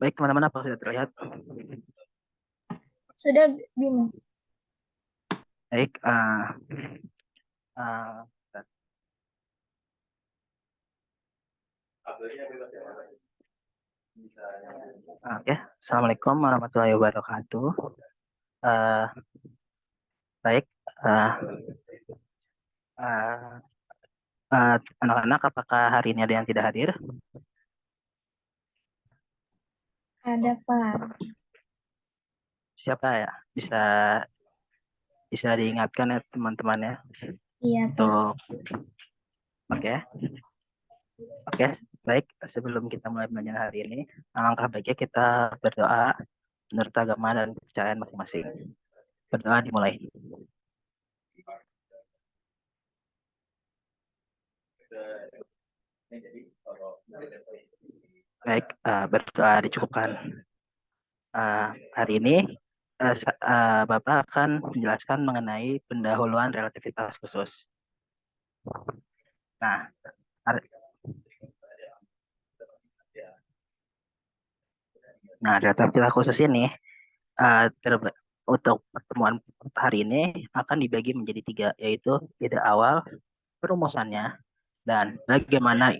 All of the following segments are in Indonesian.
Baik teman-teman, apa sudah terlihat? Sudah, Bimo. Baik, uh, oke. Assalamualaikum warahmatullahi wabarakatuh. Uh, baik, uh, uh, anak-anak, apakah hari ini ada yang tidak hadir? Ada Pak. Siapa ya? Bisa bisa diingatkan ya teman-temannya Iya Pak. untuk oke. Oke, baik. Sebelum kita mulai belajar hari ini, alangkah baiknya kita berdoa menurut agama dan kepercayaan masing-masing. Berdoa dimulai. Baik, berdoa dicukupkan. Hari ini Bapak akan menjelaskan mengenai pendahuluan relativitas khusus. Nah, hari- relativitas khusus ini untuk pertemuan hari ini akan dibagi menjadi tiga, yaitu ide awal, perumusannya, dan bagaimana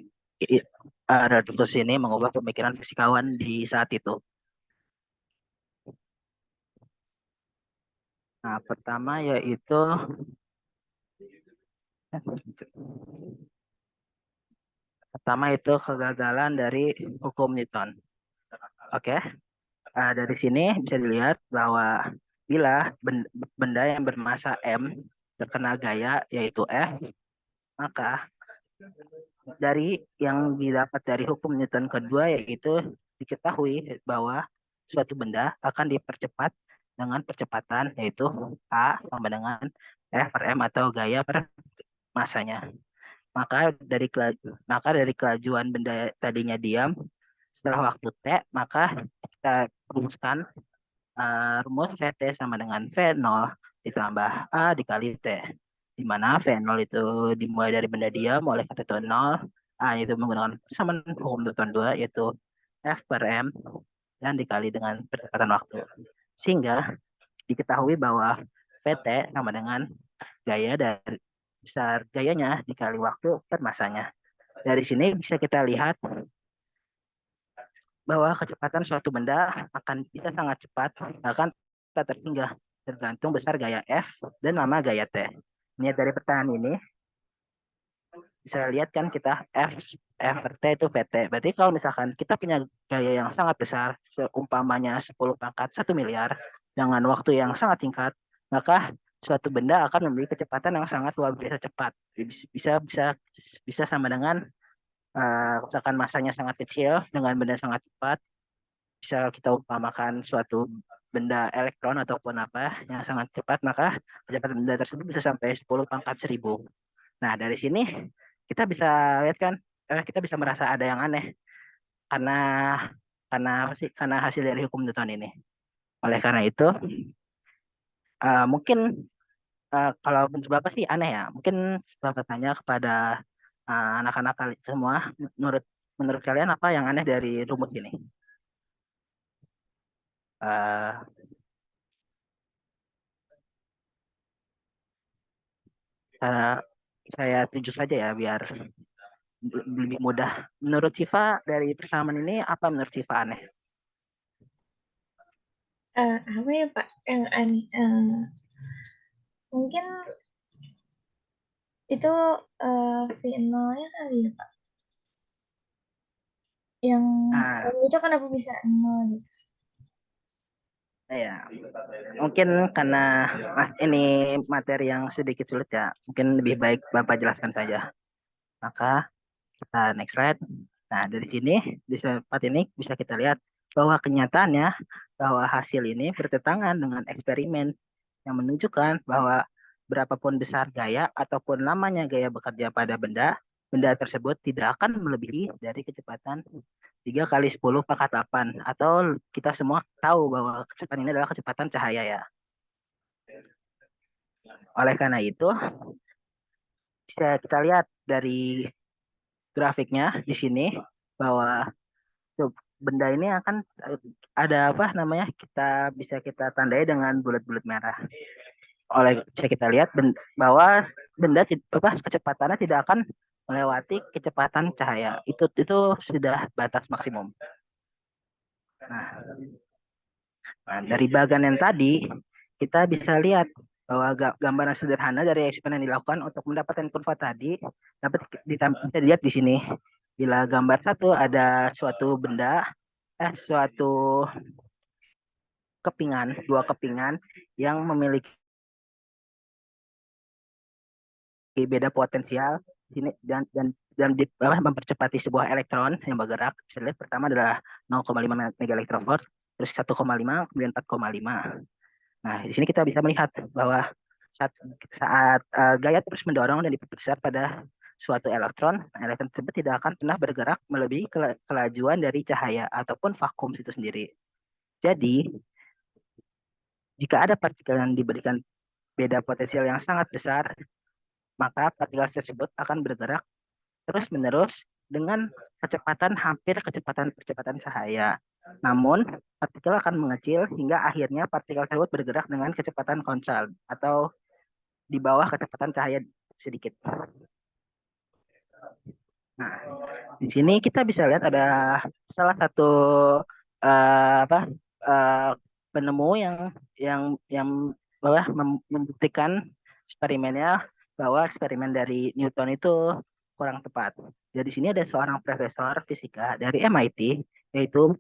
relativitas ini mengubah pemikiran fisikawan di saat itu. Nah, pertama yaitu kegagalan dari hukum Newton. Oke. Dari sini bisa dilihat bahwa bila benda yang bermasa M terkena gaya yaitu F, maka dari yang didapat dari hukum Newton kedua yaitu diketahui bahwa suatu benda akan dipercepat dengan percepatan yaitu A sama dengan F per M atau gaya per masanya. Maka dari kelajuan benda tadinya diam setelah waktu T, maka kita rumuskan rumus VT sama dengan V0 ditambah A dikali T. Di mana V0 itu dimulai dari benda diam oleh kata itu 0. A itu menggunakan persamaan hukum Newton 2 yaitu F per M dan dikali dengan percepatan waktu. Sehingga diketahui bahwa VT sama dengan gaya dari besar gayanya dikali waktu per masanya. Dari sini bisa kita lihat bahwa kecepatan suatu benda akan bisa sangat cepat, bahkan tak terhingga tergantung besar gaya F dan lama gaya T. Ini dari pertanyaan ini bisa lihat kan kita F per T itu VT. Berarti kalau misalkan kita punya gaya yang sangat besar, seumpamanya 10 pangkat 1 miliar, dengan waktu yang sangat singkat, maka suatu benda akan memiliki kecepatan yang sangat luar biasa cepat. Bisa bisa bisa sama dengan misalkan masanya sangat kecil dengan benda sangat cepat, bisa kita umpamakan suatu benda elektron ataupun apa yang sangat cepat, maka kecepatan benda tersebut bisa sampai 10 pangkat 1000. Nah, dari sini kita bisa lihat kan, kita bisa merasa ada yang aneh karena apa sih? Karena hasil dari hukum Newton ini. Oleh karena itu, mungkin kalau menurut Bapak sih aneh ya. Mungkin Bapak tanya kepada anak-anak semua, menurut menurut kalian apa yang aneh dari rumus ini? Uh, uh, saya tunjuk saja ya biar lebih mudah. Menurut Siva dari persamaan ini apa menurut Siva aneh? Apa ya Pak yang aneh? Mungkin itu V0-nya kali ya Pak. Yang Nah, itu kenapa bisa 0 gitu? ya mungkin karena ini materi yang sedikit sulit ya. Mungkin lebih baik Bapak jelaskan saja. Maka kita next slide. Nah, dari sini di tempat ini bisa kita lihat bahwa kenyataannya bahwa hasil ini bertentangan dengan eksperimen yang menunjukkan bahwa berapapun besar gaya ataupun lamanya gaya bekerja pada benda, benda tersebut tidak akan melebihi dari kecepatan 3 kali 10 pangkat 8. Atau kita semua tahu bahwa kecepatan ini adalah kecepatan cahaya ya. Oleh karena itu, bisa kita lihat dari grafiknya di sini bahwa benda ini akan ada apa namanya, bisa kita tandai dengan bulat-bulat merah. Bisa kita lihat bahwa benda kecepatannya tidak akan melewati kecepatan cahaya. Itu sudah batas maksimum. Nah, dari bagan yang tadi kita bisa lihat bahwa gambaran sederhana dari eksperimen yang dilakukan untuk mendapatkan kurva tadi dapat bisa dilihat di sini. Bila gambar satu ada suatu benda, suatu dua kepingan yang memiliki beda potensial sini mempercepati sebuah elektron yang bergerak. Bisa lihat pertama adalah 0,5 mega electron volt, terus 1,5, kemudian 4,5. Nah, di sini kita bisa melihat bahwa saat gaya terus mendorong dan diperbesar pada suatu elektron, elektron tersebut tidak akan pernah bergerak melebihi kelajuan dari cahaya ataupun vakum itu sendiri. Jadi, jika ada partikel yang diberikan beda potensial yang sangat besar, maka partikel tersebut akan bergerak terus-menerus dengan kecepatan hampir percepatan cahaya. Namun, partikel akan mengecil hingga akhirnya partikel tersebut bergerak dengan kecepatan konstan atau di bawah kecepatan cahaya sedikit. Nah, di sini kita bisa lihat ada salah satu apa penemu yang bahwa membuktikan eksperimennya bahwa eksperimen dari Newton itu kurang tepat. Jadi sini ada seorang profesor fisika dari MIT yaitu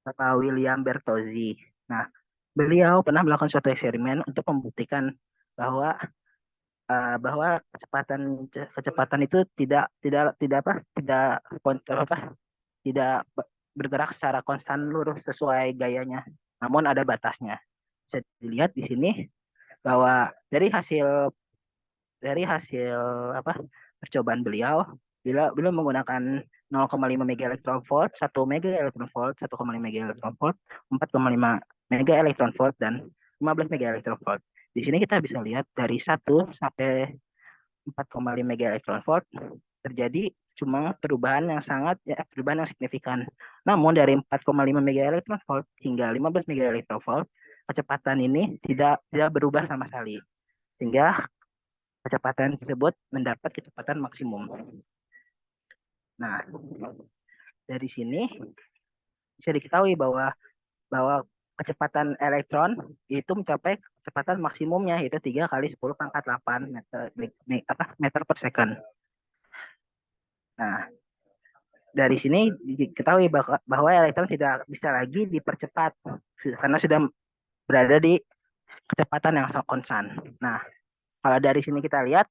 Bapak William Bertozzi. Nah, beliau pernah melakukan suatu eksperimen untuk membuktikan bahwa bahwa kecepatan itu tidak bergerak secara konstan lurus sesuai gayanya, namun ada batasnya. Bisa dilihat di sini bahwa dari hasil apa percobaan beliau, beliau menggunakan 0,5 mega elektron volt, 1 mega elektron volt, 1,5 mega elektron volt, 4,5 mega elektron volt, dan 15 mega elektron volt. Di sini kita bisa lihat dari 1 sampai 4,5 mega elektron volt terjadi cuma perubahan yang signifikan. Namun dari 4,5 mega elektron volt hingga 15 mega elektron volt, kecepatan ini tidak berubah sama sekali. Sehingga kecepatan tersebut mendapat kecepatan maksimum. Nah, dari sini bisa diketahui bahwa kecepatan elektron itu mencapai kecepatan maksimumnya yaitu 3 kali 10 pangkat 8 meter per second. Nah, dari sini diketahui bahwa elektron tidak bisa lagi dipercepat karena sudah berada di kecepatan yang sangat konstan. Nah, kalau dari sini kita lihat,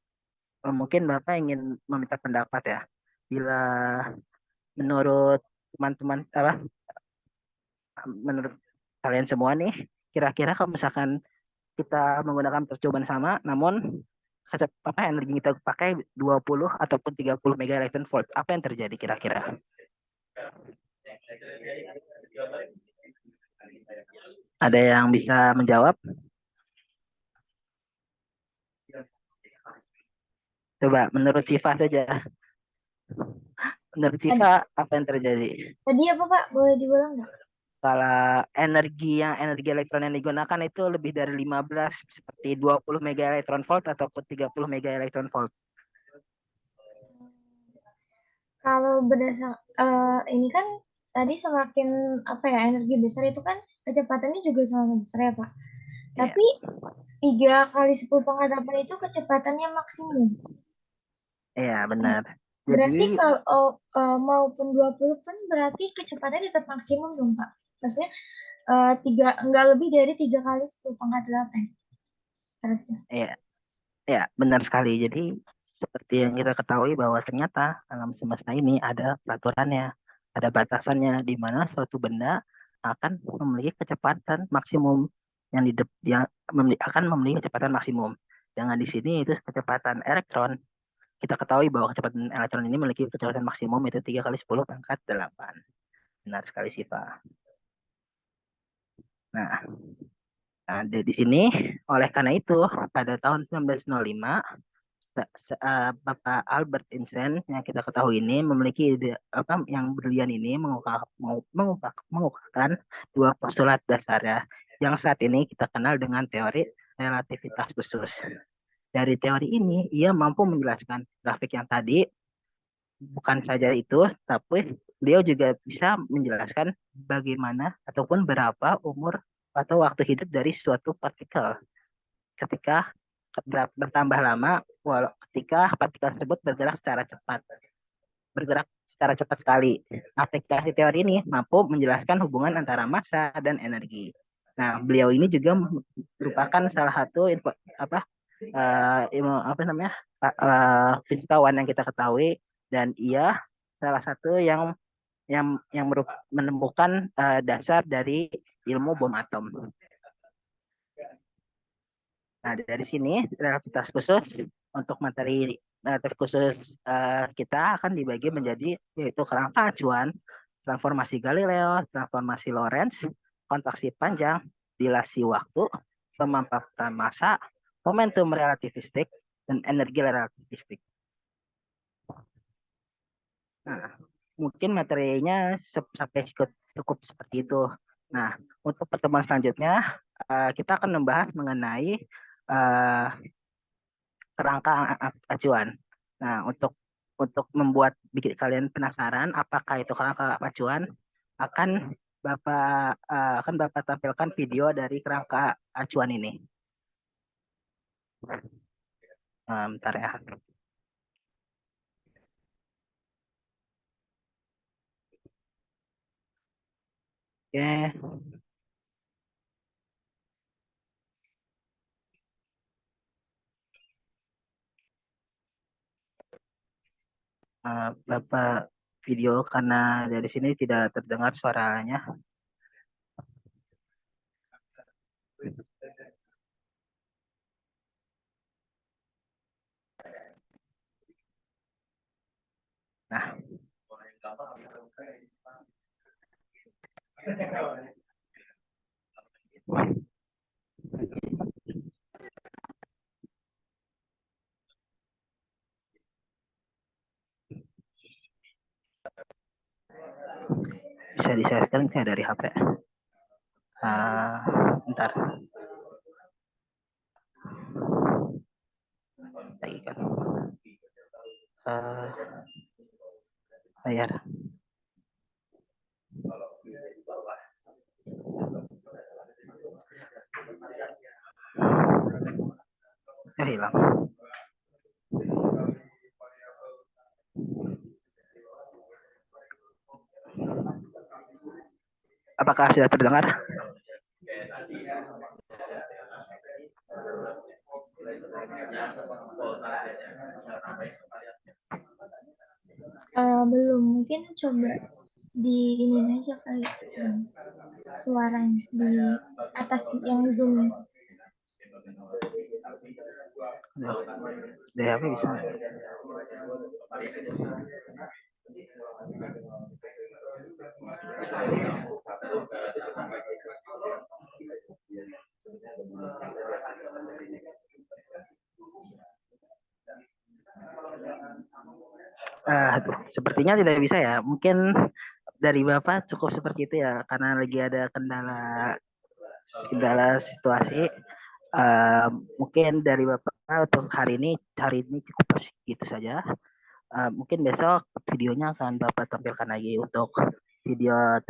mungkin Bapak ingin meminta pendapat ya. Bila menurut teman-teman menurut kalian semua nih, kira-kira kalau misalkan kita menggunakan percobaan sama, namun energi kita pakai 20 ataupun 30 mega electron volt, apa yang terjadi kira-kira? Ada yang bisa menjawab? Coba menurut Siva saja. Menurut Siva apa yang terjadi? Tadi apa Pak? Boleh diulang nggak? Kalau energi elektron yang digunakan itu lebih dari 15 seperti 20 mega elektron volt ataupun 30 mega elektron volt. Kalau berdasar ini kan tadi semakin apa ya energi besar itu kan kecepatannya juga semakin besar ya Pak. Ya, Tapi 3 kali 10 pangkat 8 itu kecepatannya maksimum. ya Nah, benar. berarti Jadi kalau maupun 20 pun berarti kecepatannya tetap maksimum dong Pak. Maksudnya nggak lebih dari 3 kali 10 pangkat 8. Harusnya. ya, ya benar sekali. Jadi seperti yang kita ketahui bahwa ternyata alam semesta ini ada peraturannya, ada batasannya di mana suatu benda akan memiliki kecepatan maksimum yang akan memiliki kecepatan maksimum. Dengan di sini itu kecepatan elektron. Kita ketahui bahwa kecepatan elektron ini memiliki kecepatan maksimum itu 3 kali 10 pangkat 8. Benar sekali sih, Pak. Nah, di sini oleh karena itu pada tahun 1905 Bapak Albert Einstein yang kita ketahui ini memiliki ide apa yang brilian ini mengungkapkan dua postulat dasar ya, yang saat ini kita kenal dengan teori relativitas khusus. Dari teori ini, ia mampu menjelaskan grafik yang tadi. Bukan saja itu, tapi beliau juga bisa menjelaskan bagaimana ataupun berapa umur atau waktu hidup dari suatu partikel ketika bertambah lama, ketika partikel tersebut bergerak secara cepat sekali. Aplikasi teori ini mampu menjelaskan hubungan antara massa dan energi. Nah, beliau ini juga merupakan salah satu apa apa namanya fisikawan yang kita ketahui, dan ia salah satu yang menemukan dasar dari ilmu bom atom. Nah, dari sini relativitas khusus untuk materi khusus kita akan dibagi menjadi yaitu kerangka acuan, transformasi Galileo, transformasi Lorentz, kontraksi panjang, dilasi waktu, pemaparan massa, momentum relativistik, dan energi relativistik. Nah, mungkin materinya sampai cukup seperti itu. Nah, untuk pertemuan selanjutnya kita akan membahas mengenai uh, kerangka acuan. Nah, untuk bikin kalian penasaran apakah itu kerangka acuan, akan Bapak tampilkan video dari kerangka acuan ini. Bentar ya. Oke. Bapak video karena dari sini tidak terdengar suaranya. Nah, bisa di-share dari HP. Bentar. Lagi kan. Layar. Hilang. Apakah sudah terdengar? Belum, mungkin coba di ini aja kali suaranya di atas yang zoom. Dari HP bisa. Sepertinya tidak bisa ya. Mungkin dari Bapak cukup seperti itu ya, karena lagi ada kendala situasi. Mungkin dari Bapak untuk hari ini cukup segitu saja. Mungkin besok videonya akan Bapak tampilkan lagi untuk video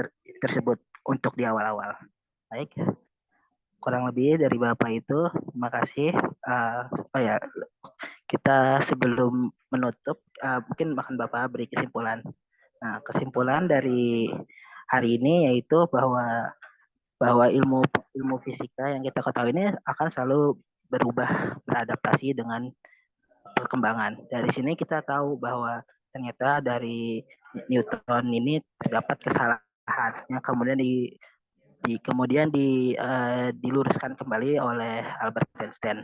tersebut untuk di awal-awal. Baik, kurang lebih dari Bapak itu. Terima kasih. Ya, kita sebelum menutup, mungkin bahkan Bapak beri kesimpulan. Nah, kesimpulan dari hari ini yaitu bahwa ilmu fisika yang kita ketahui ini akan selalu berubah, beradaptasi dengan perkembangan. Dari sini kita tahu bahwa ternyata dari Newton ini terdapat kesalahan yang kemudian diluruskan kembali oleh Albert Einstein.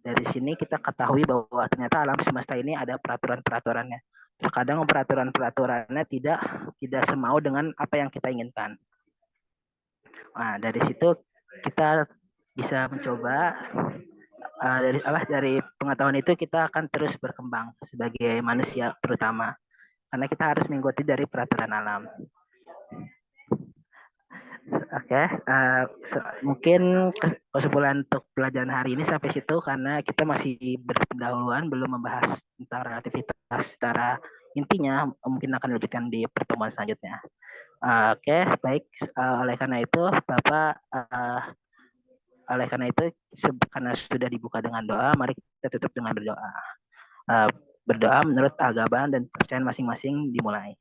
Dari sini kita ketahui bahwa ternyata alam semesta ini ada peraturan-peraturannya. Terkadang peraturan-peraturannya tidak semau dengan apa yang kita inginkan. Nah, dari situ kita bisa mencoba dari pengetahuan itu kita akan terus berkembang sebagai manusia terutama karena kita harus mengikuti dari peraturan alam. Oke, mungkin kesimpulan untuk pelajaran hari ini sampai situ karena kita masih berdahuluan belum membahas tentang relativitas secara intinya, mungkin akan dilanjutkan di pertemuan selanjutnya. Oke, baik. Oleh karena itu, Bapak, karena sudah dibuka dengan doa, mari kita tutup dengan berdoa. Berdoa menurut agama dan kepercayaan masing-masing dimulai.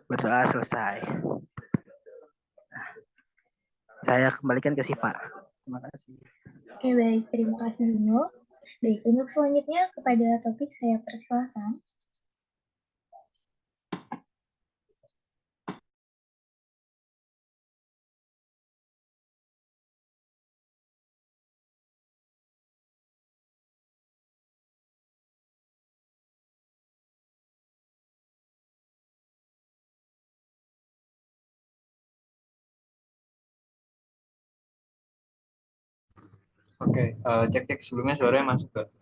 Berdoa selesai. Saya kembalikan ke Siva. Terima kasih. Oke, baik. Terima kasih, Bimo. Baik, untuk selanjutnya kepada topik saya persilahkan. Oke, cek sebelumnya suaranya masuk gak?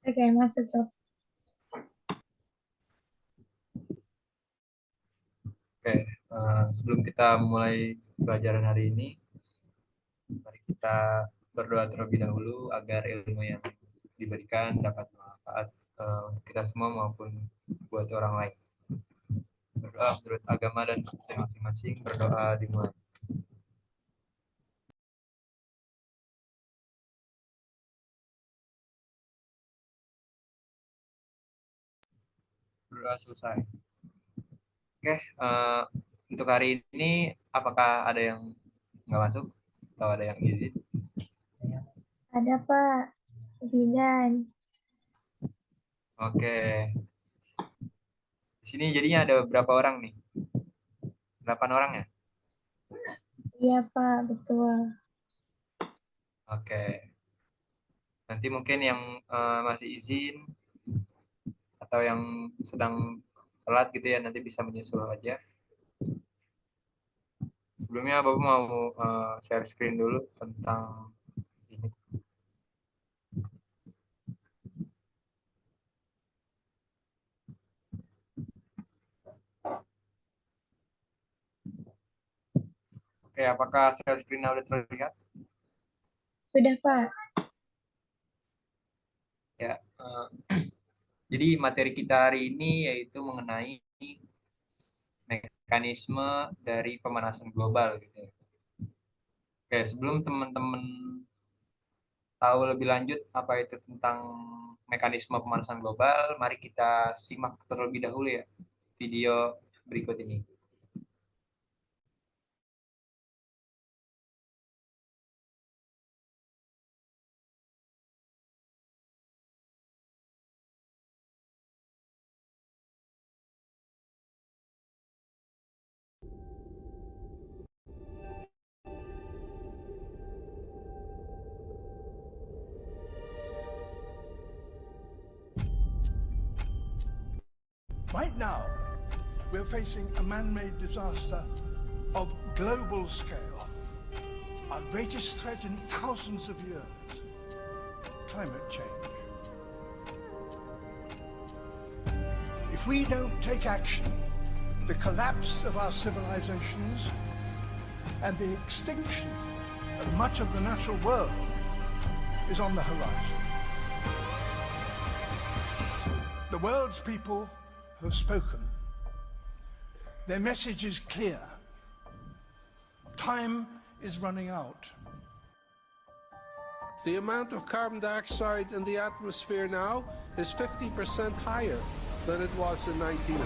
Oke, masuk, Prof. Oke, sebelum kita mulai pelajaran hari ini, mari kita berdoa terlebih dahulu agar ilmu yang diberikan dapat bermanfaat untuk kita semua maupun buat orang lain. Berdoa menurut agama dan kepercayaan masing-masing, berdoa dimulai. Berdoa selesai. Oke, untuk hari ini apakah ada yang nggak masuk atau ada yang izin? Ada, Pak. Zidan. Oke. Di sini jadinya ada berapa orang nih? 8 orang ya? Iya, Pak. Betul. Oke. Nanti mungkin yang masih izin atau yang sedang telat gitu ya, nanti bisa menyusul aja. Sebelumnya Bapak mau share screen dulu tentang ini. Oke, apakah share screen sudah terlihat? Sudah, Pak. Ya. Jadi materi kita hari ini yaitu mengenai mekanisme dari pemanasan global gitu ya. Oke, sebelum teman-teman tahu lebih lanjut apa itu tentang mekanisme pemanasan global, mari kita simak terlebih dahulu ya video berikut ini. Right now, we're facing a man-made disaster of global scale, our greatest threat in thousands of years, climate change. If we don't take action, the collapse of our civilizations and the extinction of much of the natural world is on the horizon. The world's people have spoken. Their message is clear. Time is running out. The amount of carbon dioxide in the atmosphere now is 50% higher than it was in 1900.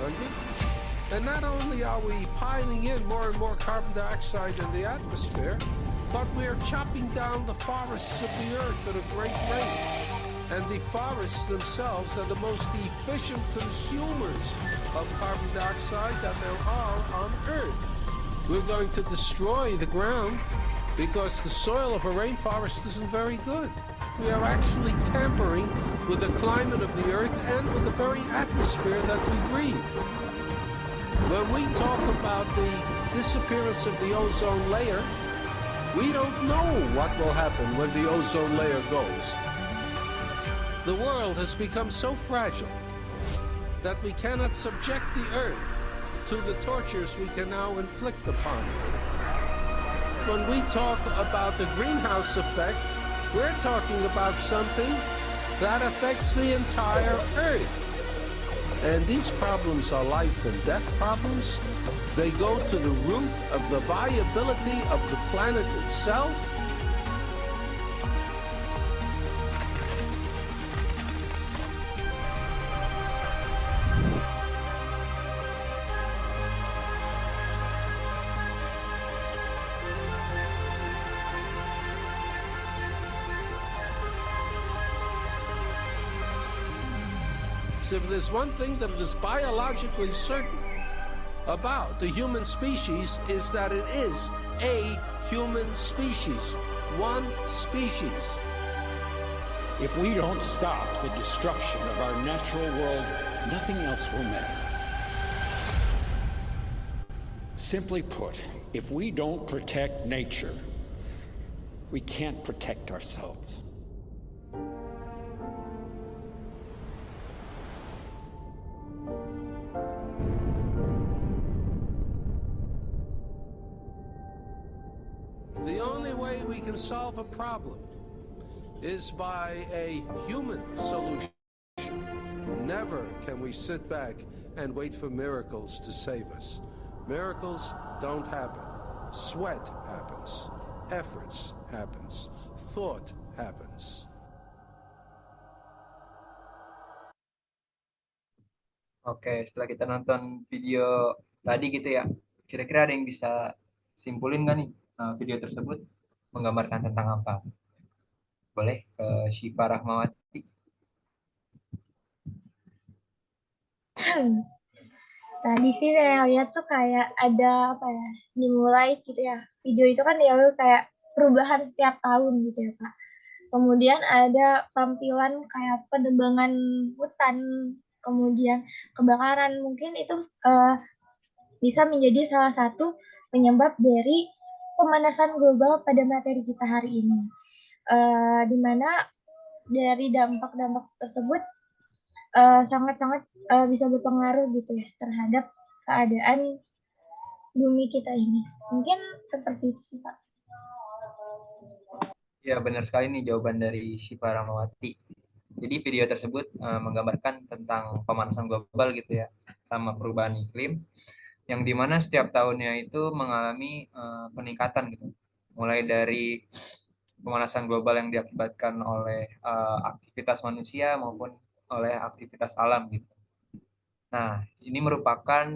And not only are we piling in more and more carbon dioxide in the atmosphere, but we are chopping down the forests of the earth at a great rate. And the forests themselves are the most efficient consumers of carbon dioxide that there are on Earth. We're going to destroy the ground because the soil of a rainforest isn't very good. we are actually tampering with the climate of the Earth and with the very atmosphere that we breathe. When we talk about the disappearance of the ozone layer, we don't know what will happen when the ozone layer goes. The world has become so fragile that we cannot subject the Earth to the tortures we can now inflict upon it. When we talk about the greenhouse effect, we're talking about something that affects the entire Earth. And these problems are life and death problems. They go to the root of the viability of the planet itself. If there's one thing that is biologically certain about the human species is that it is a human species, one species. If we don't stop the destruction of our natural world, nothing else will matter. Simply put, if we don't protect nature, we can't protect ourselves. The only way we can solve a problem is by a human solution. Never can we sit back and wait for miracles to save us. Miracles don't happen. Sweat happens. Efforts happens. Thought happens. Oke, setelah kita nonton video tadi gitu ya, kira-kira ada yang bisa simpulin nggak nih video tersebut menggambarkan tentang apa? Boleh ke Syifa Rahmawati. Tadi sih saya lihat tuh kayak ada apa ya, dimulai gitu ya. Video itu kan diambil kayak perubahan setiap tahun gitu ya Pak. Kemudian ada tampilan kayak penebangan hutan, kemudian kebakaran. Mungkin itu bisa menjadi salah satu penyebab dari pemanasan global pada materi kita hari ini. Di mana dari dampak-dampak tersebut sangat-sangat bisa berpengaruh gitu ya terhadap keadaan bumi kita ini. Mungkin seperti itu sih Pak. Ya, benar sekali nih jawaban dari Syifa Rahmawati. Jadi video tersebut menggambarkan tentang pemanasan global gitu ya, sama perubahan iklim, yang dimana setiap tahunnya itu mengalami peningkatan gitu. Mulai dari pemanasan global yang diakibatkan oleh aktivitas manusia maupun oleh aktivitas alam gitu. Nah, ini merupakan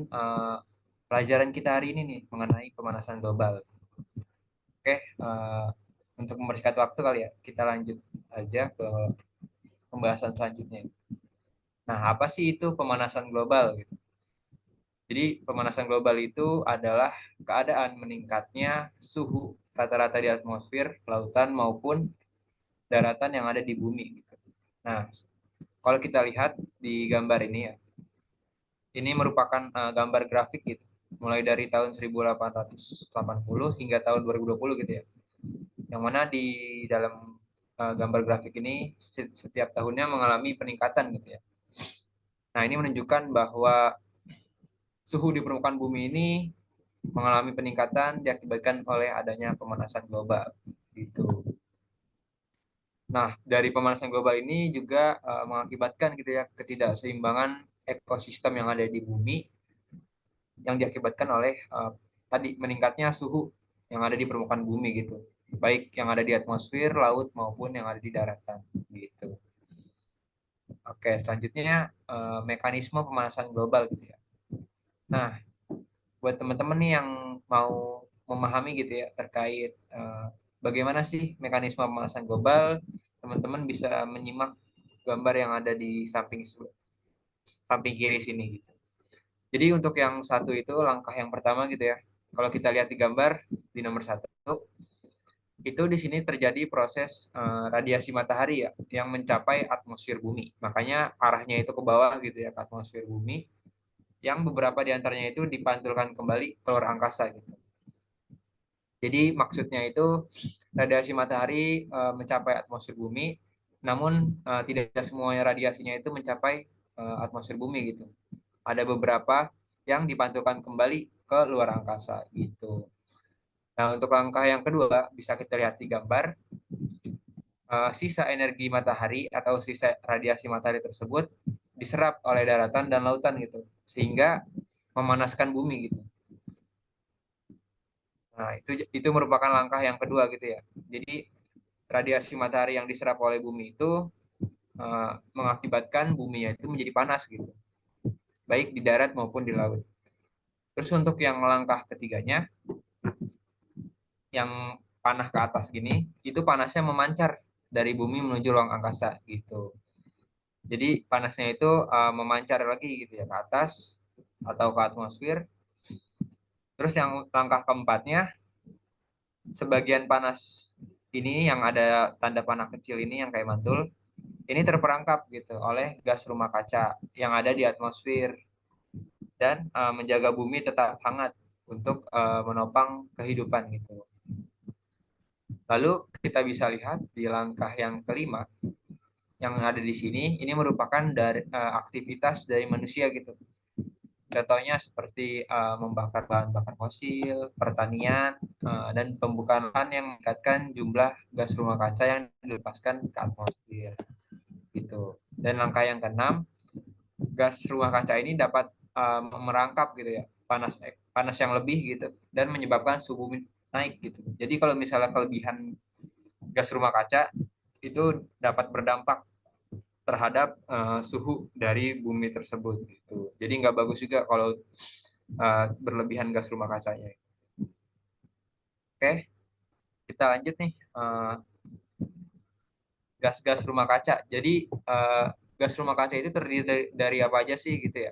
pelajaran kita hari ini nih mengenai pemanasan global. Oke, untuk mempersingkat waktu kali ya, kita lanjut aja ke pembahasan selanjutnya. Nah, apa sih itu pemanasan global gitu? Jadi, pemanasan global itu adalah keadaan meningkatnya suhu rata-rata di atmosfer, lautan maupun daratan yang ada di bumi gitu. Nah, kalau kita lihat di gambar ini ya, ini merupakan gambar grafik gitu, mulai dari tahun 1880 hingga tahun 2020 gitu ya. Yang mana di dalam gambar grafik ini setiap tahunnya mengalami peningkatan gitu ya. Nah, ini menunjukkan bahwa suhu di permukaan bumi ini mengalami peningkatan diakibatkan oleh adanya pemanasan global gitu. Nah, dari pemanasan global ini juga mengakibatkan gitu ya ketidakseimbangan ekosistem yang ada di bumi yang diakibatkan oleh tadi meningkatnya suhu yang ada di permukaan bumi gitu. Baik yang ada di atmosfer, laut maupun yang ada di daratan gitu. Oke, selanjutnya mekanisme pemanasan global gitu ya. Nah, buat teman-teman nih yang mau memahami gitu ya terkait bagaimana sih mekanisme pemanasan global, teman-teman bisa menyimak gambar yang ada di samping kiri sini gitu. Jadi untuk yang satu itu langkah yang pertama gitu ya. Kalau kita lihat di gambar di nomor 1, itu di sini terjadi proses radiasi matahari ya yang mencapai atmosfer bumi. Makanya arahnya itu ke bawah gitu ya, ke atmosfer bumi, yang beberapa di antaranya itu dipantulkan kembali keluar angkasa gitu. Jadi maksudnya itu radiasi matahari mencapai atmosfer bumi, namun tidak semuanya radiasinya itu mencapai atmosfer bumi gitu. Ada beberapa yang dipantulkan kembali ke luar angkasa gitu. Nah, untuk langkah yang kedua bisa kita lihat di gambar. Sisa energi matahari atau sisa radiasi matahari tersebut diserap oleh daratan dan lautan gitu, sehingga memanaskan bumi gitu. Nah, itu merupakan langkah yang kedua gitu ya. Jadi radiasi matahari yang diserap oleh bumi itu mengakibatkan buminya itu menjadi panas gitu, baik di darat maupun di laut. Terus untuk yang langkah ketiganya, yang panah ke atas gini, itu panasnya memancar dari bumi menuju ruang angkasa gitu. Jadi panasnya itu memancar lagi gitu ya ke atas atau ke atmosfer. Terus yang langkah keempatnya, sebagian panas ini yang ada tanda panah kecil ini yang kayak mantul, ini terperangkap gitu oleh gas rumah kaca yang ada di atmosfer dan menjaga bumi tetap hangat untuk menopang kehidupan gitu. Lalu kita bisa lihat di langkah yang kelima yang ada di sini, ini merupakan dari aktivitas dari manusia gitu. Contohnya seperti membakar bahan bakar fosil, pertanian, dan pembukaan lahan yang meningkatkan jumlah gas rumah kaca yang dilepaskan ke atmosfer. Gitu. Dan langkah yang keenam, gas rumah kaca ini dapat merangkap gitu ya, panas yang lebih gitu, dan menyebabkan suhu bumi naik gitu. Jadi kalau misalnya kelebihan gas rumah kaca itu dapat berdampak terhadap suhu dari bumi tersebut gitu. Jadi nggak bagus juga kalau berlebihan gas rumah kacanya. Oke, kita lanjut nih gas-gas rumah kaca. Jadi gas rumah kaca itu terdiri dari apa aja sih gitu ya?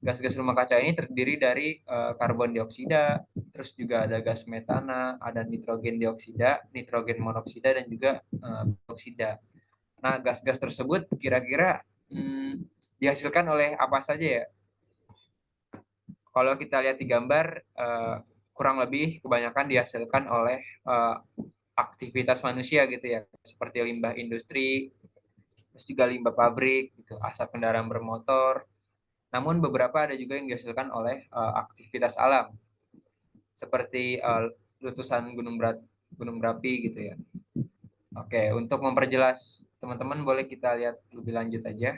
Gas-gas rumah kaca ini terdiri dari karbon dioksida, terus juga ada gas metana, ada nitrogen dioksida, nitrogen monoksida, dan juga oksida. Nah, gas-gas tersebut kira-kira dihasilkan oleh apa saja ya? Kalau kita lihat di gambar, kurang lebih kebanyakan dihasilkan oleh aktivitas manusia gitu ya, seperti limbah industri, terus juga limbah pabrik, gitu, asap kendaraan bermotor. Namun beberapa ada juga yang dihasilkan oleh aktivitas alam, seperti letusan gunung berapi gitu ya. Oke, untuk memperjelas teman-teman boleh kita lihat lebih lanjut aja.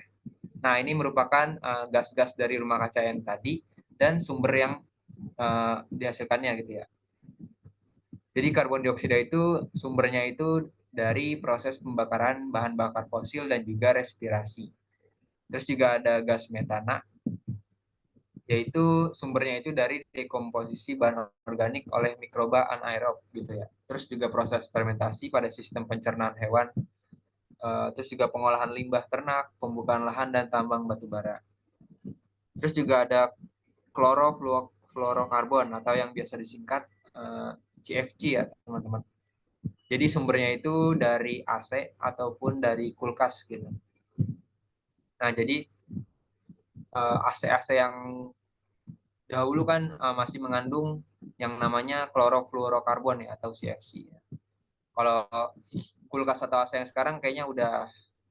Nah, ini merupakan gas-gas dari rumah kaca yang tadi dan sumber yang dihasilkannya gitu ya. Jadi karbon dioksida itu sumbernya itu dari proses pembakaran bahan bakar fosil dan juga respirasi. Terus juga ada gas metana, yaitu sumbernya itu dari dekomposisi bahan organik oleh mikroba anaerob gitu ya. Terus juga proses fermentasi pada sistem pencernaan hewan. Terus juga pengolahan limbah ternak, pembukaan lahan dan tambang batu bara. Terus juga ada klorofluorokarbon atau yang biasa disingkat CFC ya teman-teman. Jadi sumbernya itu dari AC ataupun dari kulkas gitu. Nah jadi AC-AC yang dahulu kan masih mengandung yang namanya klorofluorokarbon ya atau CFC. Kalau kulkas atau AC yang sekarang kayaknya udah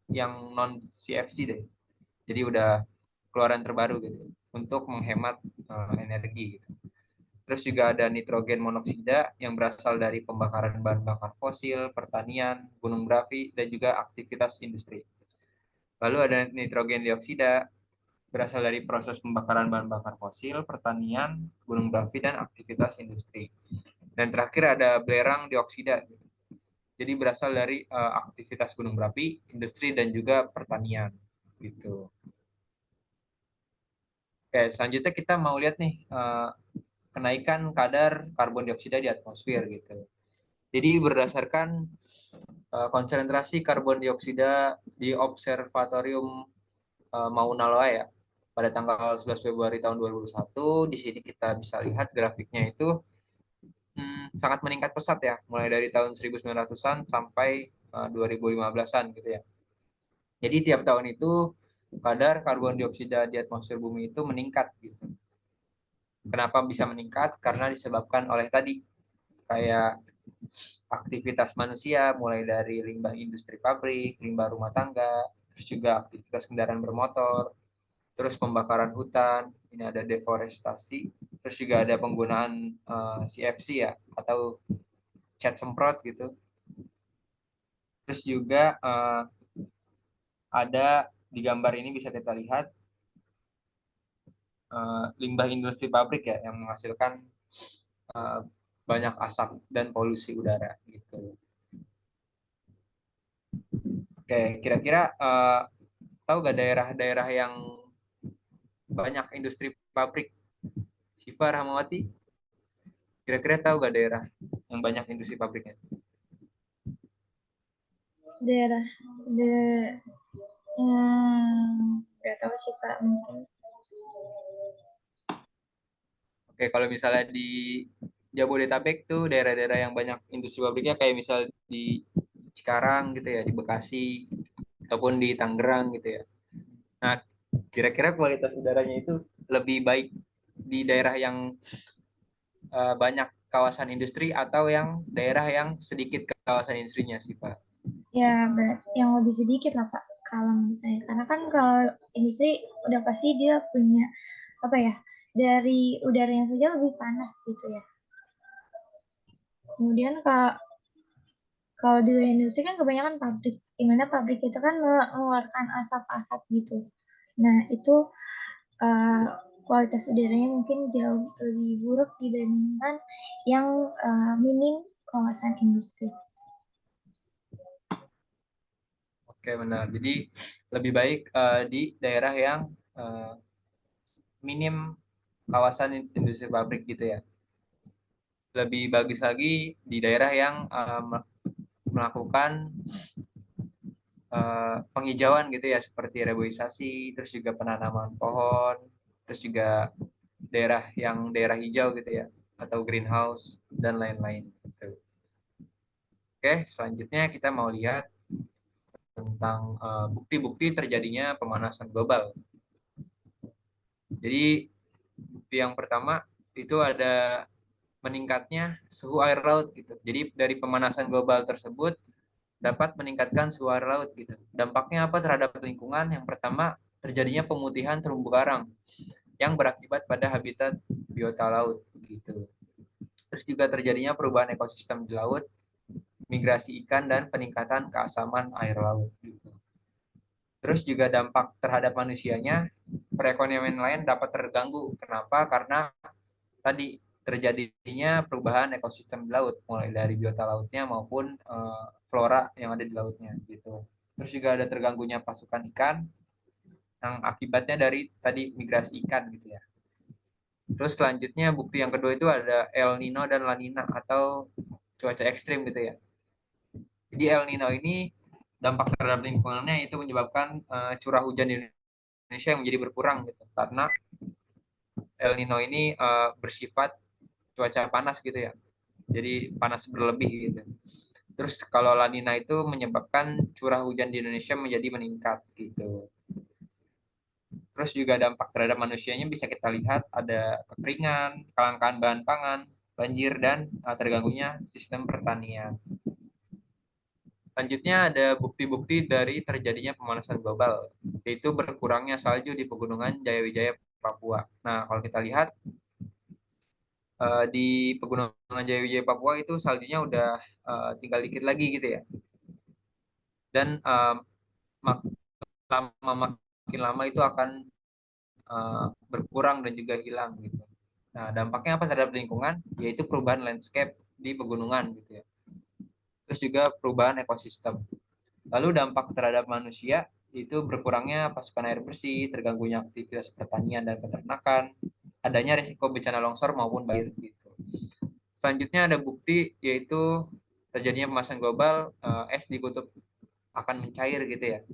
yang non CFC deh. Jadi udah keluaran terbaru gitu untuk menghemat energi gitu. Terus juga ada nitrogen monoksida yang berasal dari pembakaran bahan bakar fosil, pertanian, gunung berapi, dan juga aktivitas industri. Lalu ada nitrogen dioksida berasal dari proses pembakaran bahan bakar fosil, pertanian, gunung berapi, dan aktivitas industri. Dan terakhir ada belerang dioksida. Jadi berasal dari aktivitas gunung berapi, industri, dan juga pertanian. Gitu. Oke, selanjutnya kita mau lihat nih kenaikan kadar karbon dioksida di atmosfer gitu. Jadi berdasarkan konsentrasi karbon dioksida di Observatorium Mauna Loa ya pada tanggal 11 Februari tahun 2021, di sini kita bisa lihat grafiknya itu sangat meningkat pesat ya, mulai dari tahun 1900-an sampai 2015-an gitu ya. Jadi tiap tahun itu kadar karbon dioksida di atmosfer bumi itu meningkat gitu. Kenapa bisa meningkat? Karena disebabkan oleh tadi kayak aktivitas manusia, mulai dari limbah industri pabrik, limbah rumah tangga, terus juga aktivitas kendaraan bermotor, terus pembakaran hutan, ini ada deforestasi, terus juga ada penggunaan CFC ya, atau cat semprot gitu. Terus juga ada di gambar ini bisa kita lihat limbah industri pabrik ya yang menghasilkan banyak asap dan polusi udara gitu. Oke, kira-kira tahu gak daerah-daerah yang banyak industri pabrik? Syifa Rahmawati, kira-kira tahu gak daerah yang banyak industri pabriknya? Daerah nggak tahu sih Pak, mungkin. Oke, kalau misalnya di Jabodetabek tuh daerah-daerah yang banyak industri pabriknya kayak misal di Cikarang gitu ya, di Bekasi, ataupun di Tangerang gitu ya. Nah, kira-kira kualitas udaranya itu lebih baik di daerah yang banyak kawasan industri atau yang daerah yang sedikit kawasan industrinya sih, Pak? Ya, yang lebih sedikit lah Pak, kalau menurut saya. Karena kan kalau industri udah pasti dia punya apa ya, dari udaranya saja lebih panas gitu ya. Kemudian kalau di industri kan kebanyakan pabrik, di mana pabrik itu kan mengeluarkan asap-asap gitu. Nah, itu kualitas udaranya mungkin jauh lebih buruk dibandingkan yang minim kawasan industri. Oke, benar. Jadi lebih baik di daerah yang minim kawasan industri pabrik gitu ya. Lebih bagus lagi di daerah yang melakukan penghijauan gitu ya, seperti reboisasi, terus juga penanaman pohon, terus juga daerah hijau gitu ya, atau greenhouse dan lain-lain gitu. Oke, selanjutnya kita mau lihat tentang bukti-bukti terjadinya pemanasan global. Jadi bukti yang pertama itu ada meningkatnya suhu air laut gitu. Jadi dari pemanasan global tersebut dapat meningkatkan suhu air laut gitu. Dampaknya apa terhadap lingkungan? Yang pertama, terjadinya pemutihan terumbu karang yang berakibat pada habitat biota laut gitu. Terus juga terjadinya perubahan ekosistem di laut, migrasi ikan dan peningkatan keasaman air laut gitu. Terus juga dampak terhadap manusianya, perekonomian lain dapat terganggu. Kenapa? Karena tadi terjadinya perubahan ekosistem di laut, mulai dari biota lautnya maupun flora yang ada di lautnya gitu. Terus juga ada terganggunya pasukan ikan yang akibatnya dari tadi migrasi ikan gitu ya. Terus selanjutnya bukti yang kedua itu ada El Nino dan La Nina atau cuaca ekstrim gitu ya. Jadi El Nino ini dampak terhadap lingkungannya itu menyebabkan curah hujan di Indonesia yang menjadi berkurang gitu. Karena El Nino ini bersifat cuaca panas gitu ya. Jadi panas berlebih gitu. Terus kalau La Nina itu menyebabkan curah hujan di Indonesia menjadi meningkat gitu. Terus juga dampak terhadap manusianya bisa kita lihat ada kekeringan, kelangkaan bahan pangan, banjir, dan terganggunya sistem pertanian. Selanjutnya ada bukti-bukti dari terjadinya pemanasan global, yaitu berkurangnya salju di pegunungan Jayawijaya, Papua. Nah, kalau kita lihat di pegunungan Jayawijaya, Papua itu saljunya udah tinggal dikit lagi gitu ya. Dan makin lama itu akan berkurang dan juga hilang gitu. Nah, dampaknya apa terhadap lingkungan? Yaitu perubahan landscape di pegunungan gitu ya. Terus juga perubahan ekosistem. Lalu dampak terhadap manusia itu berkurangnya pasokan air bersih, terganggunya aktivitas pertanian dan peternakan, adanya risiko bencana longsor maupun banjir gitu. Selanjutnya ada bukti yaitu terjadinya pemanasan global, es di kutub akan mencair gitu ya.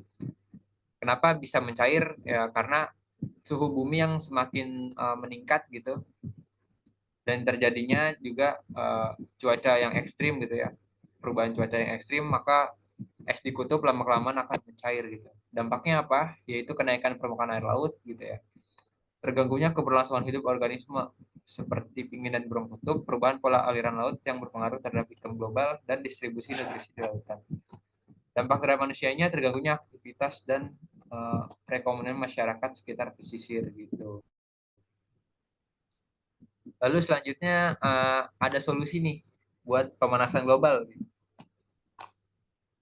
Kenapa bisa mencair? Ya karena suhu bumi yang semakin meningkat gitu, dan terjadinya juga cuaca yang ekstrim gitu ya, perubahan cuaca yang ekstrim, maka es di kutub lama-kelamaan akan mencair gitu. Dampaknya apa? Yaitu kenaikan permukaan air laut gitu ya. Terganggunya keberlangsungan hidup organisme seperti penguin dan burung kutub, perubahan pola aliran laut yang berpengaruh terhadap iklim global dan distribusi nutrisi di lautan. Dampak terhadap manusianya terganggunya aktivitas dan perekonomian masyarakat sekitar pesisir gitu. Lalu selanjutnya ada solusi nih buat pemanasan global.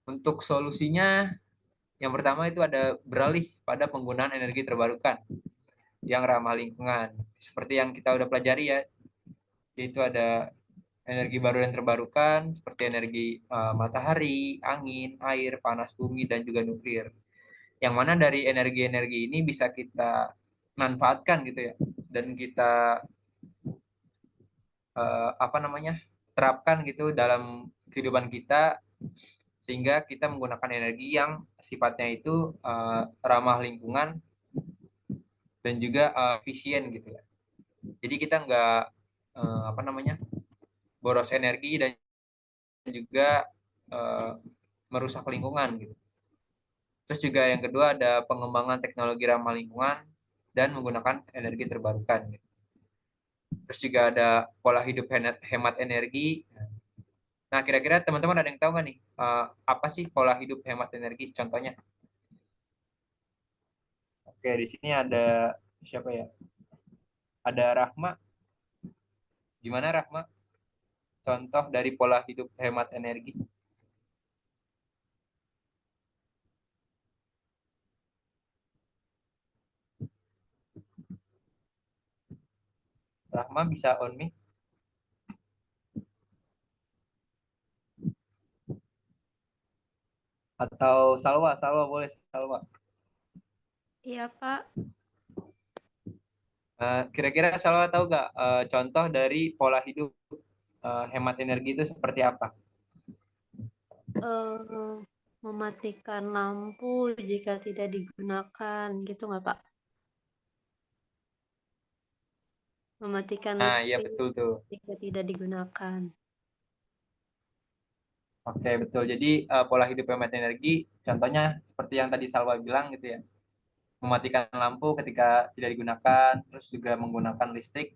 Untuk solusinya yang pertama itu ada beralih pada penggunaan energi terbarukan yang ramah lingkungan. Seperti yang kita udah pelajari ya, yaitu ada energi baru dan terbarukan seperti energi matahari, angin, air, panas bumi, dan juga nuklir. Yang mana dari energi-energi ini bisa kita manfaatkan gitu ya, dan kita terapkan gitu dalam kehidupan kita, sehingga kita menggunakan energi yang sifatnya itu ramah lingkungan dan juga efisien gitu ya. Jadi kita nggak boros energi dan juga merusak lingkungan gitu. Terus juga yang kedua ada pengembangan teknologi ramah lingkungan dan menggunakan energi terbarukan gitu. Terus juga ada pola hidup hemat energi. Nah, kira-kira teman-teman ada yang tahu nggak nih apa sih pola hidup hemat energi? Contohnya? Oke, di sini ada siapa ya? Ada Rahma. Gimana Rahma? Contoh dari pola hidup hemat energi. Rahma bisa on mic? Atau Salwa boleh Salwa. Iya, Pak. Kira-kira Salwa tahu nggak contoh dari pola hidup hemat energi itu seperti apa? Mematikan lampu jika tidak digunakan, gitu nggak, Pak? Mematikan Nah, iya listrik betul tuh. jika tidak digunakan. Oke, betul. Jadi pola hidup hemat energi, contohnya seperti yang tadi Salwa bilang gitu ya. Mematikan lampu ketika tidak digunakan, terus juga menggunakan listrik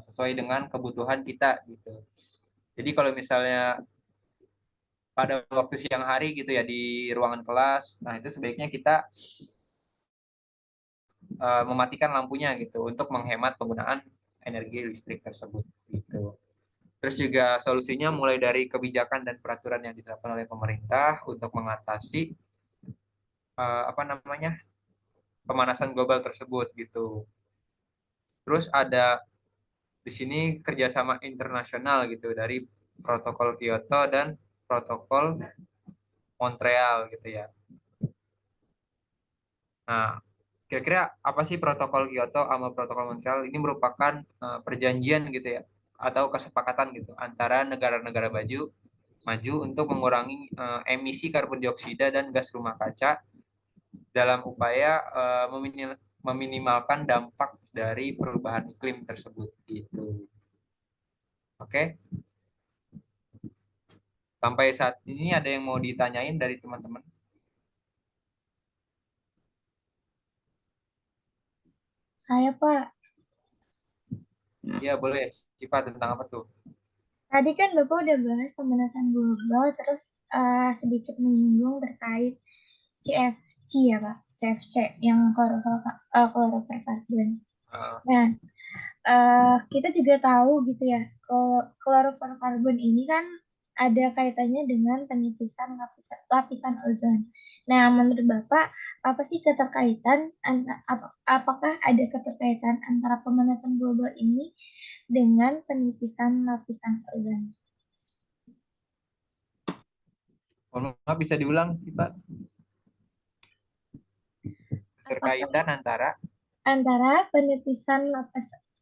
sesuai dengan kebutuhan kita gitu. Jadi kalau misalnya pada waktu siang hari gitu ya di ruangan kelas, nah itu sebaiknya kita mematikan lampunya gitu untuk menghemat penggunaan energi listrik tersebut gitu. Terus juga solusinya mulai dari kebijakan dan peraturan yang ditetapkan oleh pemerintah untuk mengatasi pemanasan global tersebut gitu. Terus ada di sini kerjasama internasional gitu dari protokol Kyoto dan protokol Montreal gitu ya. Nah, kira-kira apa sih protokol Kyoto sama protokol Montreal? Ini merupakan perjanjian gitu ya, atau kesepakatan gitu antara negara-negara maju untuk mengurangi emisi karbon dioksida dan gas rumah kaca dalam upaya meminimalkan dampak dari perubahan iklim tersebut gitu. Oke. Sampai saat ini ada yang mau ditanyain dari teman-teman? Saya, Pak. Iya, boleh. Siva, tentang apa tuh? Tadi kan Bapak udah bahas pemanasan global, terus sedikit menyinggung terkait CFC ya Pak, CFC yang chlorofluorokarbon. Nah, kita juga tahu gitu ya, chlorofluorokarbon ini kan ada kaitannya dengan penipisan lapisan ozon. Nah, menurut Bapak, apa sih keterkaitan, apakah ada keterkaitan antara pemanasan global ini dengan penipisan lapisan ozon? Mohon maaf, bisa diulang sih Pak? Keterkaitan antara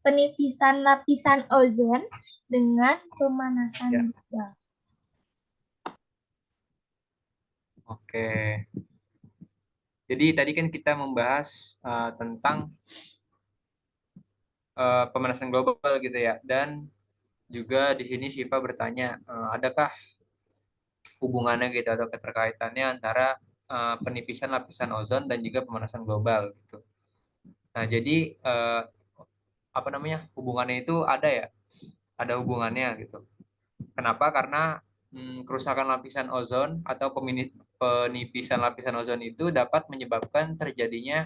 penipisan lapisan ozon dengan pemanasan ya. global. Oke. Jadi tadi kan kita membahas tentang pemanasan global gitu ya. Dan juga di sini Syifa bertanya, adakah hubungannya gitu atau keterkaitannya antara penipisan lapisan ozon dan juga pemanasan global gitu. Nah, jadi apa namanya, hubungannya itu ada hubungannya gitu. Kenapa? Karena kerusakan lapisan ozon atau penipisan lapisan ozon itu dapat menyebabkan terjadinya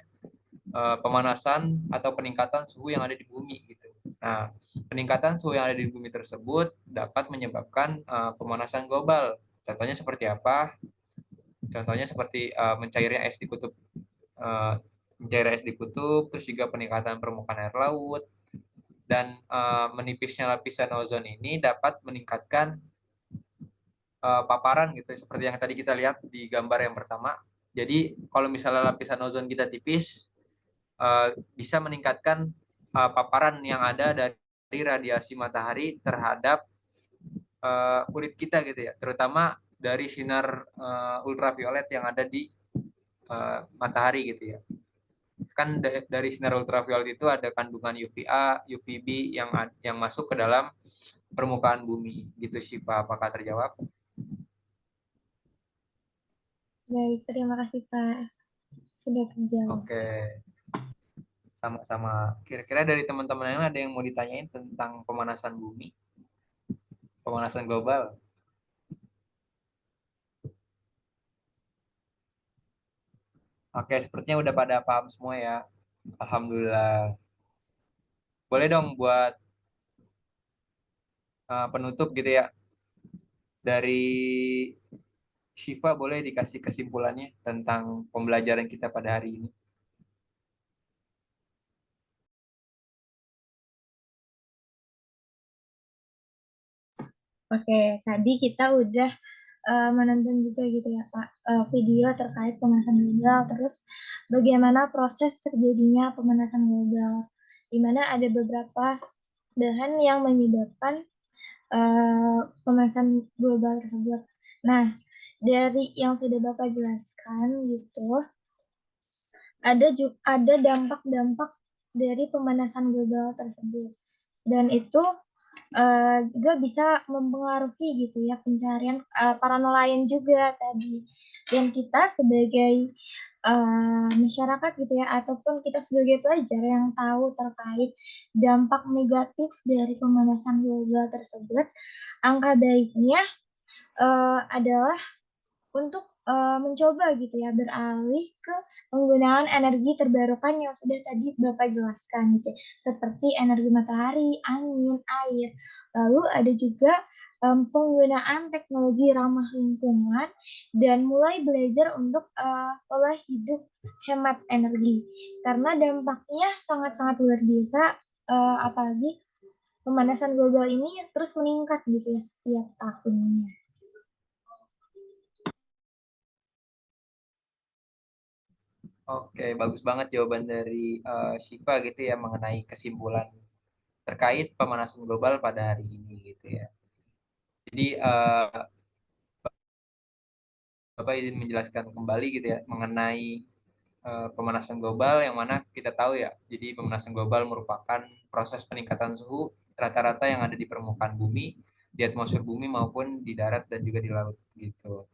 pemanasan atau peningkatan suhu yang ada di bumi gitu. Nah, peningkatan suhu yang ada di bumi tersebut dapat menyebabkan pemanasan global. Contohnya seperti apa? Contohnya seperti mencairnya es di kutub, mencairnya es di kutub, terus juga peningkatan permukaan air laut, dan menipisnya lapisan ozon ini dapat meningkatkan paparan gitu, seperti yang tadi kita lihat di gambar yang pertama. Jadi kalau misalnya lapisan ozon kita tipis, bisa meningkatkan paparan yang ada dari radiasi matahari terhadap kulit kita gitu ya, terutama dari sinar ultraviolet yang ada di matahari gitu ya. Kan dari sinar ultraviolet itu ada kandungan UVA, UVB yang masuk ke dalam permukaan bumi gitu. Syifa, apakah terjawab? Baik, terima kasih Pak. Sudah terjawab. Oke, sama-sama. Kira-kira dari teman-teman yang ada yang mau ditanyain tentang pemanasan bumi, pemanasan global? Oke, sepertinya udah pada paham semua ya. Alhamdulillah. Boleh dong buat penutup gitu ya. Dari Syifa boleh dikasih kesimpulannya tentang pembelajaran kita pada hari ini. Oke, tadi kita udah menonton juga gitu ya Pak, video terkait pemanasan global, terus bagaimana proses terjadinya pemanasan global, di mana ada beberapa bahan yang menyebabkan pemanasan global tersebut. Nah, dari yang sudah Bapak jelaskan gitu, ada dampak-dampak dari pemanasan global tersebut, dan itu juga bisa mempengaruhi gitu ya pencarian para nelayan juga tadi, dan kita sebagai masyarakat gitu ya, ataupun kita sebagai pelajar yang tahu terkait dampak negatif dari pemanasan global tersebut, angka baiknya adalah untuk mencoba gitu ya beralih ke penggunaan energi terbarukan yang sudah tadi Bapak jelaskan gitu ya, seperti energi matahari, angin, air. Lalu ada juga penggunaan teknologi ramah lingkungan dan mulai belajar untuk pola hidup hemat energi, karena dampaknya sangat-sangat luar biasa, apalagi pemanasan global ini terus meningkat gitu ya setiap tahunnya. Oke, bagus banget jawaban dari Syifa gitu ya mengenai kesimpulan terkait pemanasan global pada hari ini gitu ya. Jadi Bapak izin menjelaskan kembali gitu ya mengenai pemanasan global, yang mana kita tahu ya. Jadi pemanasan global merupakan proses peningkatan suhu rata-rata yang ada di permukaan bumi, di atmosfer bumi maupun di darat dan juga di laut gitu.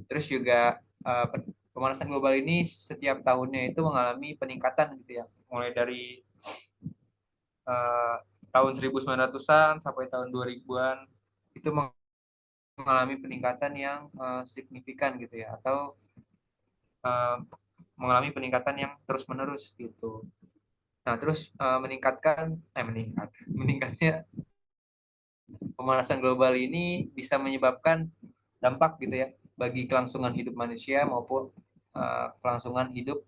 Terus juga pemanasan global ini setiap tahunnya itu mengalami peningkatan gitu ya, mulai dari tahun 1900-an sampai tahun 2000-an itu mengalami peningkatan yang signifikan gitu ya, atau mengalami peningkatan yang terus-menerus gitu. Nah, terus meningkatnya pemanasan global ini bisa menyebabkan dampak gitu ya bagi kelangsungan hidup manusia maupun kelangsungan hidup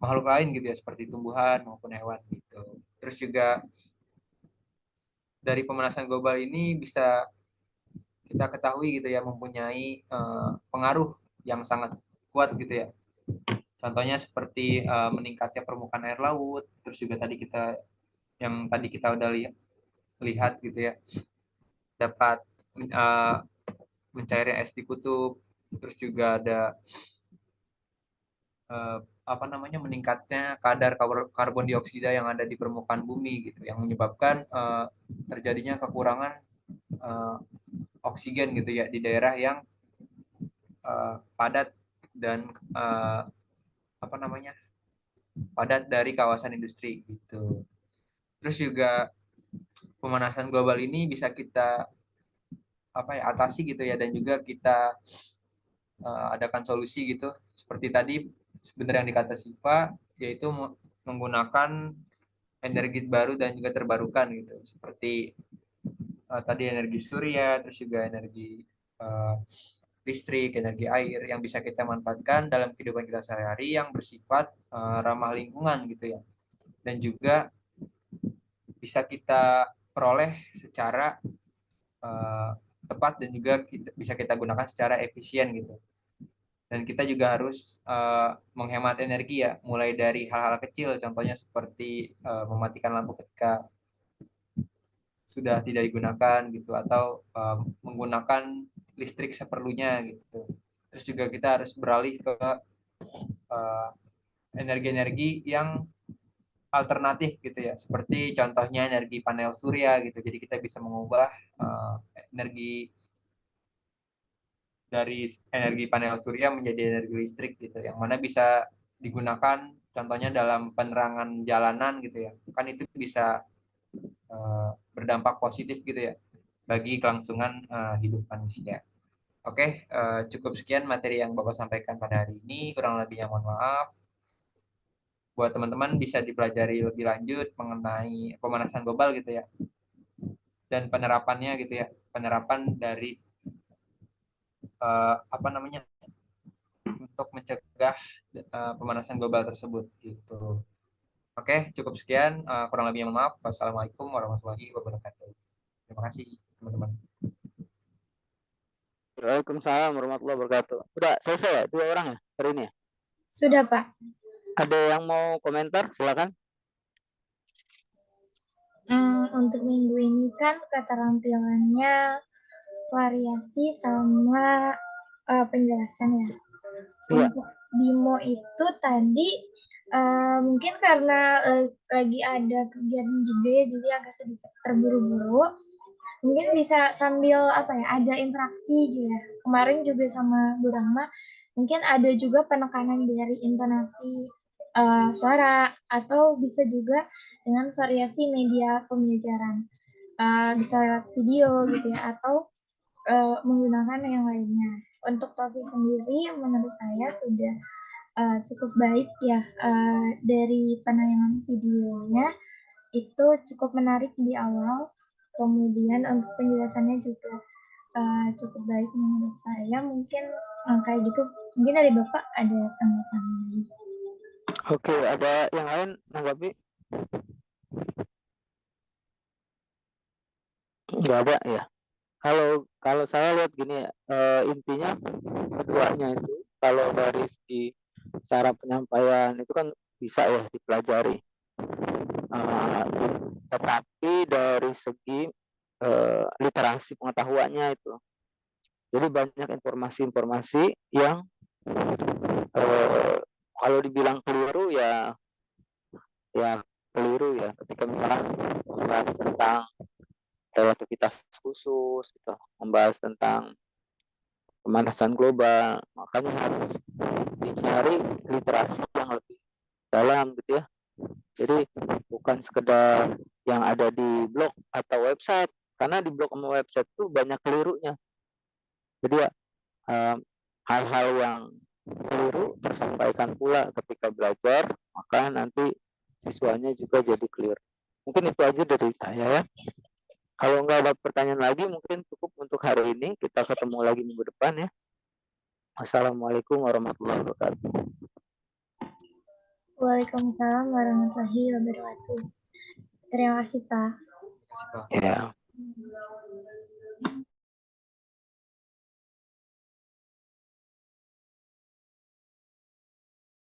makhluk lain gitu ya, seperti tumbuhan maupun hewan gitu. Terus juga dari pemanasan global ini bisa kita ketahui gitu ya mempunyai pengaruh yang sangat kuat gitu ya. Contohnya seperti meningkatnya permukaan air laut, terus juga tadi kita udah lihat gitu ya, dapat mencairnya es di kutub, terus juga ada meningkatnya kadar karbon dioksida yang ada di permukaan bumi gitu, yang menyebabkan terjadinya kekurangan oksigen gitu ya di daerah yang padat dan padat dari kawasan industri gitu. Terus juga pemanasan global ini bisa kita atasi gitu ya, dan juga kita adakan solusi gitu. Seperti tadi sebenarnya yang dikata Siva, yaitu menggunakan energi baru dan juga terbarukan gitu. Seperti tadi energi surya, terus juga energi listrik, energi air yang bisa kita manfaatkan dalam kehidupan kita sehari-hari yang bersifat ramah lingkungan gitu ya. Dan juga bisa kita peroleh secara tepat dan juga bisa kita gunakan secara efisien gitu. Dan kita juga harus menghemat energi ya, mulai dari hal-hal kecil, contohnya seperti mematikan lampu ketika sudah tidak digunakan gitu, atau menggunakan listrik seperlunya gitu. Terus juga kita harus beralih ke energi-energi yang alternatif gitu ya, seperti contohnya energi panel surya gitu. Jadi kita bisa mengubah energi dari energi panel surya menjadi energi listrik gitu, yang mana bisa digunakan contohnya dalam penerangan jalanan gitu ya, kan itu bisa berdampak positif gitu ya bagi kelangsungan hidup manusia. Oke, cukup sekian materi yang Bapak sampaikan pada hari ini, kurang lebihnya mohon maaf. Buat teman-teman bisa dipelajari lebih lanjut mengenai pemanasan global gitu ya, dan penerapannya gitu ya, penerapan dari untuk mencegah pemanasan global tersebut gitu. Oke, cukup sekian. Kurang lebihnya mohon maaf. Wassalamualaikum warahmatullahi wabarakatuh. Terima kasih teman-teman. Waalaikumsalam warahmatullahi wabarakatuh. Udah selesai ya 2 orang ya hari ini ya? Sudah, Pak. Ada yang mau komentar? Silakan. Untuk minggu ini kan keterampilannya variasi sama penjelasan ya. Iya. Untuk Bimo itu tadi mungkin karena lagi ada kegiatan juga ya, jadi agak sedikit terburu-buru. Mungkin bisa sambil ada interaksi gitu ya. Kemarin juga sama Bu Rahma, mungkin ada juga penekanan dari intonasi suara, atau bisa juga dengan variasi media pembelajaran. Bisa lewat video gitu ya, atau menggunakan yang lainnya. Untuk topik sendiri menurut saya sudah cukup baik ya, dari penayangan videonya itu cukup menarik di awal, kemudian untuk penjelasannya juga cukup baik menurut saya. Mungkin kayak gitu. Mungkin dari Bapak ada tanggapan lagi. Oke, ada yang lain nanggapi? Nggak ada ya. Kalau saya lihat gini ya, intinya keduanya itu kalau dari segi cara penyampaian itu kan bisa ya dipelajari. Tetapi dari segi literasi pengetahuannya itu, jadi banyak informasi-informasi yang kalau dibilang keliru ya keliru ya, ketika misalnya membahas tentang relativitas khusus gitu, membahas tentang pemanasan global, makanya harus dicari literasi yang lebih dalam gitu ya. Jadi bukan sekedar yang ada di blog atau website, karena di blog sama website itu banyak kelirunya. Jadi ya hal-hal yang keliru tersampaikan pula ketika belajar, maka nanti siswanya juga jadi clear. Mungkin itu aja dari saya ya. Kalau nggak ada pertanyaan lagi, mungkin cukup untuk hari ini. Kita ketemu lagi minggu depan ya. Assalamualaikum warahmatullahi wabarakatuh. Waalaikumsalam warahmatullahi wabarakatuh. Terima kasih, Pak. Terima kasih, Pak. Ya.